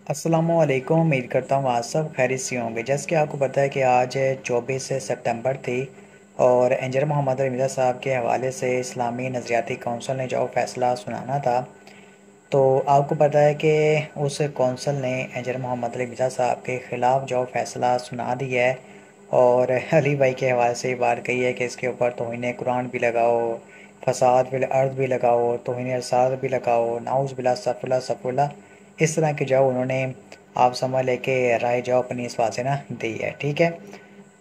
अस्सलामुअलैकुम। उम्मीद करता हूँ आज सब खैरियत से होंगे। जैसे कि आपको पता है कि आज 24 सितंबर थी और इंजीनियर मोहम्मद अली मिर्ज़ा साहब के हवाले से इस्लामी नज़रियाती कौंसिल ने जो फ़ैसला सुनाना था, तो आपको पता है कि उस कौंसिल ने इंजीनियर मोहम्मद अली मिर्ज़ा साहब के ख़िलाफ़ जो फ़ैसला सुना दिया है और अली भाई के हवाले से ये बात कही है कि इसके ऊपर तौहीन कुरान भी लगाओ, फसाद फिल अर्द भी लगाओ, तौहीन अरसाद भी लगाओ, नाउज़ बिल्लाह सफ़ुल्लाह सफ़ुल्लाह, इस तरह की जो उन्होंने आप समझ लेके राय जो अपनी इस बात से ना दी है। ठीक है।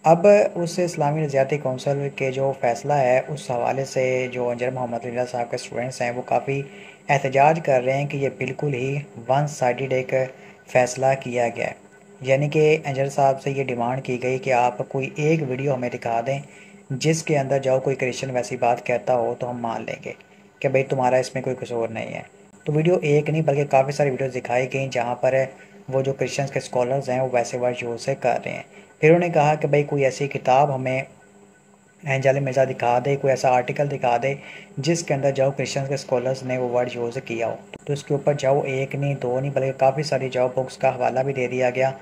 अब उस इस्लामी नज़रियाती कौंसिल के जो फ़ैसला है उस हवाले से जो इंजीनियर मोहम्मद अली साहब के स्टूडेंट्स हैं वो काफ़ी एहतजाज कर रहे हैं कि ये बिल्कुल ही वन साइडेड एक फ़ैसला किया गया है। यानी कि इंजीनियर साहब से ये डिमांड की गई कि आप कोई एक वीडियो हमें दिखा दें जिसके अंदर जो कोई क्रिश्चियन वैसी बात कहता हो तो हम मान लेंगे कि भाई तुम्हारा इसमें कोई कसूर नहीं है। तो वीडियो एक नहीं बल्कि काफ़ी सारी वीडियोस दिखाई गई जहाँ पर वो जो क्रिश्चियंस के स्कॉलर्स हैं वो वैसे वर्ड यूज़ से कर रहे हैं। फिर उन्होंने कहा कि भाई कोई ऐसी किताब हमें एंजल मिर्ज़ा दिखा दे, कोई ऐसा आर्टिकल दिखा दे जिसके अंदर जाओ क्रिश्चियंस के स्कॉलर्स ने वो वर्ड यूज़ किया हो। तो इसके ऊपर जाओ एक नहीं दो नहीं बल्कि काफ़ी सारी जाओ बुक्स का हवाला भी दे दिया गया।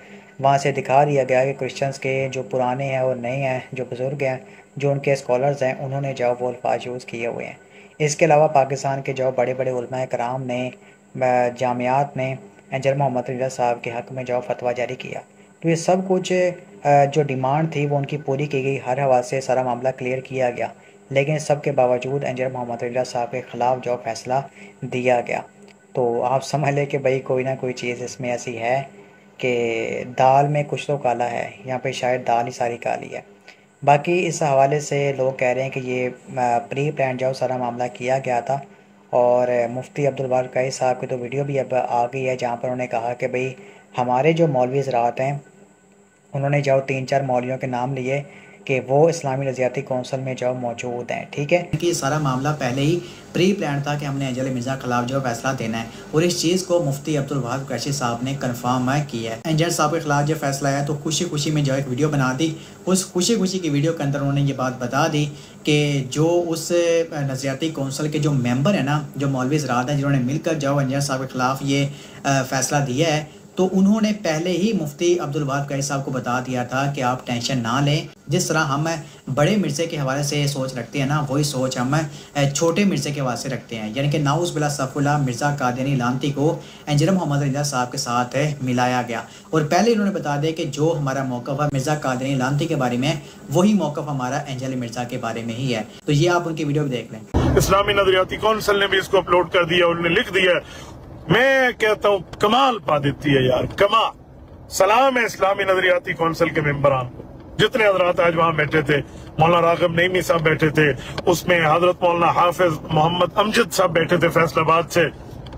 वहाँ से दिखा दिया गया कि क्रिश्चियंस के जो पुराने हैं और नए हैं, जो बुज़ुर्ग हैं, जो उनके स्कॉलर्स हैं, उन्होंने जाओ वो अल्फाज यूज़ किए हुए हैं। इसके अलावा पाकिस्तान के जो बड़े बड़े उलमा कराम ने जामियात ने एंजल मोहम्मद रिज़ा साहब के हक़ में जो फतवा जारी किया। तो ये सब कुछ जो डिमांड थी वो उनकी पूरी की गई, हर हवाले से सारा मामला क्लियर किया गया। लेकिन सब के बावजूद इंजीनियर मोहम्मद रिज़ा साहब के ख़िलाफ़ जो फ़ैसला दिया गया, तो आप समझ लें कि भाई कोई ना कोई चीज़ इसमें ऐसी है कि दाल में कुछ तो काला है, यहाँ पे शायद दाल ही सारी काली है। बाकी इस हवाले से लोग कह रहे हैं कि ये प्री प्लान जो सारा मामला किया गया था। और मुफ्ती अब्दुल बार काई साहब की तो वीडियो भी अब आ गई है जहाँ पर उन्होंने कहा कि भाई हमारे जो मौलवी हज़रात हैं उन्होंने जो 3-4 मौलवियों के नाम लिए कि वो इस्लामी नज़रियाती कौंसिल में जो मौजूद हैं। ठीक है कि ये सारा मामला पहले ही प्री प्लान था कि हमने एंजल मिर्ज़ा के खिलाफ जो फैसला देना है और इस चीज़ को मुफ्ती अब्दुल वहाब कुरैशी साहब ने कन्फर्म किया है। एंजल साहब के खिलाफ जो फैसला है तो खुशी खुशी में जो एक वीडियो बना दी। उस खुशी खुशी की वीडियो के अंदर उन्होंने ये बात बता दी कि जो उस नज़रियाती कौंसिल के जो मेंबर हैं ना, जो मौलवी हज़रात हैं जिन्होंने मिलकर जो एंजल साहब के खिलाफ ये फैसला दिया है, तो उन्होंने पहले ही मुफ्ती अब्दुल वहाब कुरैशी साहब को बता दिया था कि आप टेंशन ना लें। जिस तरह हम बड़े मिर्ज़े के हवाले से सोच रखते हैं ना, वही सोच हम छोटे मिर्ज़े के हवाले से रखते हैं। यानी कि नाउज़ बिल्लाह सफ़ुल्लाह मिर्ज़ा कादियानी लानती को इंजीनियर मोहम्मद रिज़ा साहब के साथ मिलाया गया। और पहले इन्होंने बता दिया कि जो हमारा मौक़िफ़ है मिर्ज़ा कादियानी लानती के बारे में, वही मौक़िफ़ हमारा एंजल मिर्ज़ा के बारे में ही है। तो ये आप उनकी वीडियो भी देख लें। इस्लामी नजरियाती कौंसिल ने भी इसको अपलोड कर दिया, उन्होंने लिख दिया। मैं कहता हूँ कमाल पा देती है यार, कमाल। सलाम है इस्लामी नजरियाती कौंसिल के मेंबरान को, जितने हजरात आज वहां बैठे थे। मौलाना राग़िब नईमी साहब बैठे थे, उसमें हजरत मौलाना हाफिज मोहम्मद अमजद साहब बैठे थे फैसलाबाद से।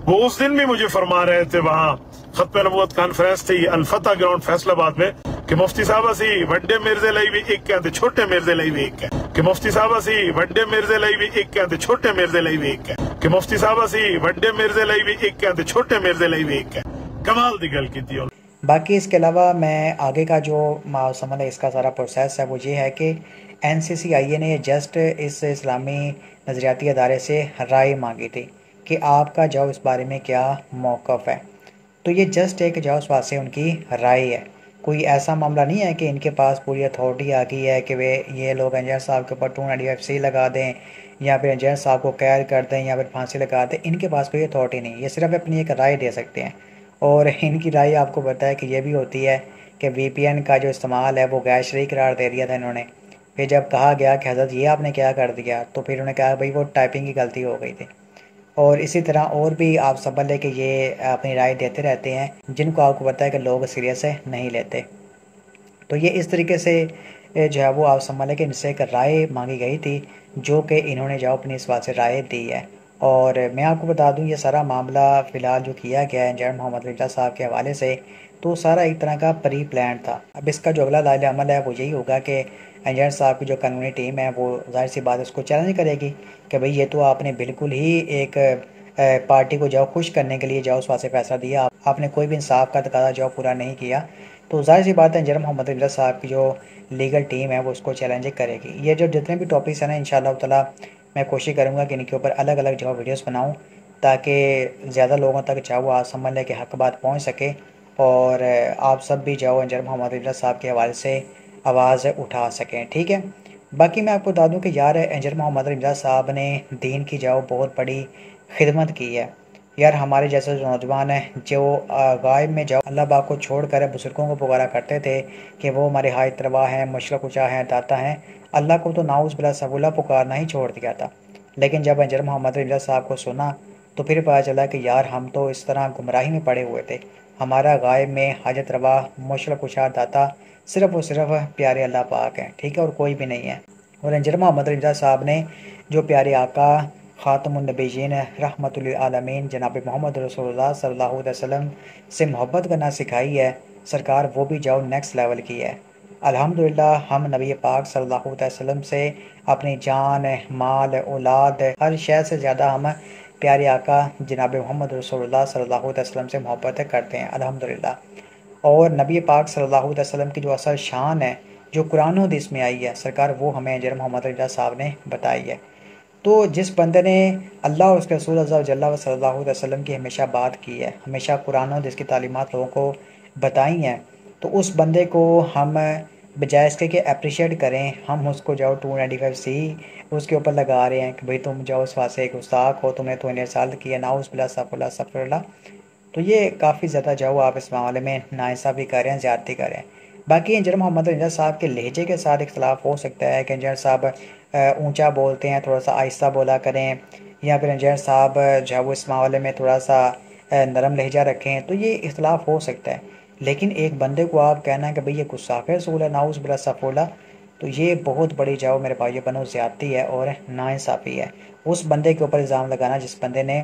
वो उस दिन भी मुझे फरमा रहे थे, वहां खत्म नबूवत कॉन्फ्रेंस थी अल-फतह ग्राउंड फैसलाबाद में, कि मुफ्ती साहब असी वड्डे मिर्जे लाई भी एक कहते, छोटे मिर्जे लाई भी एक है। कि मुफ्ती साहब असी वड्डे मिर्जे लाई भी एक कहते, छोटे मिर्जे लाई भी एक है। कि मुफ्ती साहब असी वड्डे मिर्जे लाई भी एक कहते, छोटे मिर्जे लाई भी एक है। कमाल दी गल की थी। बाकी इसके अलावा मैं आगे का जो समझ इसका सारा प्रोसेस है वो ये है कि NCCIA ने जस्ट इस इस्लामी नज़रियाती अदारे से राय मांगी थी कि आपका जो इस बारे में क्या मौक़िफ़ है। तो ये जस्ट एक जो उस वास्ते उनकी राय है, कोई ऐसा मामला नहीं है कि इनके पास पूरी अथॉरिटी आ गई है कि वे ये लोग इंजीनियर साहब के ऊपर 295C लगा दें या फिर इंजीनियर साहब को कैद कर दें या फिर फांसी लगा दें। इनके पास कोई अथॉरिटी नहीं, ये सिर्फ अपनी एक राय दे सकते हैं। और इनकी राय आपको पता है कि ये भी होती है कि VPN का जो इस्तेमाल है वो गैर शरई करार दे दिया था इन्होंने। फिर जब कहा गया कि हज़रत ये आपने क्या कर दिया, तो फिर उन्होंने कहा भाई वो टाइपिंग की गलती हो गई थी। और इसी तरह और भी आप समझ लें कि ये अपनी राय देते रहते हैं जिनको आपको पता है कि लोग सीरियस से नहीं लेते। तो ये इस तरीके से जो है वो आप समझ लें कि इनसे एक राय मांगी गई थी जो कि इन्होंने जो अपनी इस बात से राय दी है। और मैं आपको बता दूं ये सारा मामला फ़िलहाल जो किया गया है इंजीनियर मोहम्मद रिज़ा साहब के हवाले से, तो सारा एक तरह का प्री प्लान था। अब इसका जो अगला दायरे अमल है वो यही होगा कि इंजीनियर साहब की जो कानूनी टीम है वो ज़ाहिर सी बात उसको चैलेंज करेगी कि भाई ये तो आपने बिल्कुल ही एक पार्टी को जाओ खुश करने के लिए जाओ उस वास्ते फैसला दिया, आपने कोई भी इंसाफ का तकाजा जाओ पूरा नहीं किया। तो ज़ाहिर सी बात है इंजीनियर मोहम्मद रिज़ा साहब की जो लीगल टीम है वो उसको चैलेंज करेगी। ये जो जितने भी टॉपिक्स हैं ना इंशाअल्लाह ताला मैं कोशिश करूँगा कि इनके ऊपर अलग अलग जो वीडियोस बनाऊँ ताकि ज़्यादा लोगों तक चाहे वो आज समझ लें कि हक़ बात पहुँच सके और आप सब भी जाओ अंजर मोहम्मद रमीज़ा साहब के हवाले से आवाज़ उठा सकें, ठीक है। बाकी मैं आपको बता दूं कि यार अंजर मोहम्मद रमीज़ा साहब ने दीन की जाओ बहुत बड़ी खिदमत की है यार। हमारे जैसे जो नौजवान हैं जो गायब में जाओ अल्लाह पाक को छोड़ कर बुजुर्गों को पुकारा करते थे कि वो हमारे हाय तरवा हैं, मुशरक कुचा हैं, दाता हैं, अल्लाह को तो नाउज़ बिला सबूला पुकारना ही छोड़ दिया था। लेकिन जब अंजर मोहम्मद रमीज़ा साहब को सुना तो फिर पता चला कि यार हम तो इस तरह गुमराही में पड़े हुए थे। हमारा गायब में हाजत रवा, मुशरक कुचा, दाता सिर्फ़ और सिर्फ प्यारे अल्लाह पाक हैं, ठीक है, और कोई भी नहीं है। और अंजर मोहम्मद रमीज़ा साहब ने जो प्यारे आका ख़ातमुन नबीय्यीन रहमतुल आलमीन जनाब मोहम्मद रसूलुल्लाह सल्लल्लाहु अलैहि वसल्लम से मोहब्बत करना सिखाई है सरकार, वो भी जाओ नेक्स्ट लेवल की है। अल्हम्दुलिल्लाह हम नबी पाक सल्लल्लाहु अलैहि वसल्लम से अपनी जान, माल, औलाद, हर शय से ज़्यादा हम प्यारे आका जनाब मोहम्मद रसूलुल्लाह सल्लल्लाहु अलैहि वसल्लम से मोहब्बत करते हैं अल्हम्दुलिल्लाह। और नबी पाक सल्लल्लाहु अलैहि वसल्लम की जो असल शान है जो कुरान और हदीस में आई है सरकार, वो हमें अंजर मोहम्मद रमीज़ा साहब ने बताई है। तो जिस बंदे ने अल्लाह और उसके रसूल अज़्ज़ा व जल्ला सल्लल्लाहु अलैहि वसल्लम की हमेशा बात की है, हमेशा कुरान और हदीस की तालीमात लोगों को बताई हैं, तो उस बंदे को हम बजाय इसके कि अप्रिशिएट करें, हम उसको जाओ 295C उसके ऊपर लगा रहे हैं कि भाई तुम जाओ उस वास्ते गुस्ताख हो, तुमने तो इन्हें साल किया, नाउज़ बिल्लाह सफ़ुल्लाह सफ़रुल्लाह। तो ये काफ़ी ज़्यादा जाओ आप इस मामले में नाइंसाफ़ी कर रहे हैं, ज़्यादती कर रहे हैं। बाकी अंजर मोहम्मद रमीज़ा साहब के लहजे के साथ इख्तलाफ हो सकता है कि अंजर साहब ऊंचा बोलते हैं, थोड़ा सा आहिस्ता बोला करें, या फिर अंजर साहब जो है वो इस मामले में थोड़ा सा नरम लहजा रखें, तो ये इख्तलाफ हो सकता है। लेकिन एक बंदे को आप कहना है कि भाई ये गुस्ताख रसूल है, नाउज़ बिल्लाह सफ़ुल्लाह, तो ये बहुत बड़ी जाओ मेरे भाइयों बहनों ज़्यादती है और नाइंसाफ़ी है। उस बंदे के ऊपर इल्ज़ाम लगाना जिस बंदे ने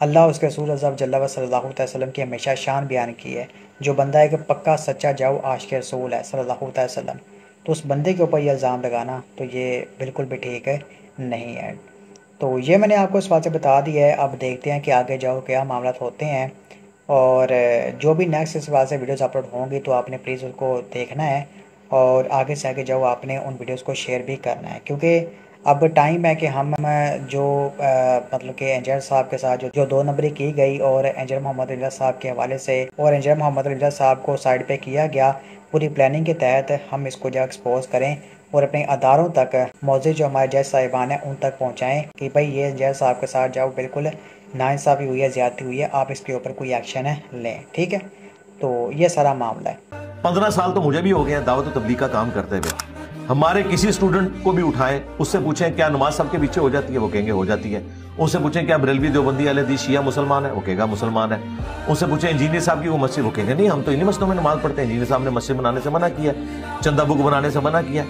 अल्लाह उसके रसूल अज़्ज़ा व जल्ला सल्लल्लाहु अलैहि वसल्लम की हमेशा शान बयान की है, जो बंदा एक पक्का सच्चा जाओ आशिक़ रसूल है सल्लल्लाहु अलैहि वसल्लम, तो उस बंदे के ऊपर यह इल्ज़ाम लगाना तो ये बिल्कुल भी ठीक है नहीं है। तो ये मैंने आपको इस बात से बता दिया है। अब देखते हैं कि आगे जाओ क्या मामला होते हैं, और जो भी नेक्स्ट इस बात से वीडियोज़ अपलोड होंगी तो आपने प्लीज़ उसको देखना है, और आगे से आगे जाओ आपने उन वीडियोज़ को शेयर भी करना है, क्योंकि अब टाइम है कि हम जो मतलब कि अंजर साहब के साथ जो 2 नंबरी की गई और अंजर मोहम्मद रमीज़ा साहब के हवाले से और अंजर मोहम्मद रमीज़ा साहब को साइड पे किया गया, पूरी प्लानिंग के तहत हम इसको जो एक्सपोज करें और अपने अदारों तक मौजूद जो हमारे जज साहिबान हैं उन तक पहुँचाएँ कि भाई ये अंजर साहब के साथ जाओ बिल्कुल नाइंसाफ़ी हुई है, ज़्यादती हुई है, आप इसके ऊपर कोई एक्शन लें, ठीक है। तो ये सारा मामला है। 15 साल तो मुझे भी हो गए दावत तबलीग का काम करते हुए। हमारे किसी स्टूडेंट को भी उठाएं, उससे पूछें क्या नमाज सबके पीछे हो जाती है, वो कहेंगे हो जाती है। उससे पूछें क्या बरेलवी देवबंदी अहले शिया मुसलमान है, वो कहेगा मुसलमान है। उससे पूछें इंजीनियर साहब की वो मस्जिद, वो कहेंगे नहीं हम तो इन्हीं मस्जिदों में नमाज पढ़ते हैं, इंजीनियर साहब ने मस्जिद बनाने से मना किया, चंदा बुक बनाने से मना किया।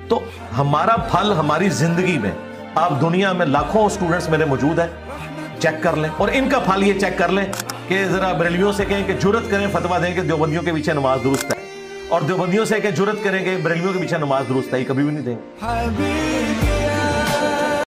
तो हमारा फल हमारी जिंदगी में, आप दुनिया में लाखों स्टूडेंट्स मेरे मौजूद हैं, चेक कर लें, और इनका फल ये चेक कर लें कि जरा बरेलवियों से कहें कि जुर्रत करें फतवा दें कि देवबंदियों के पीछे नमाज दुरुस्त है, और देवबंदियों से कहें जुर्रत करें कि बरेलवियों के पीछे नमाज दुरुस्त है, कभी भी नहीं देंगे।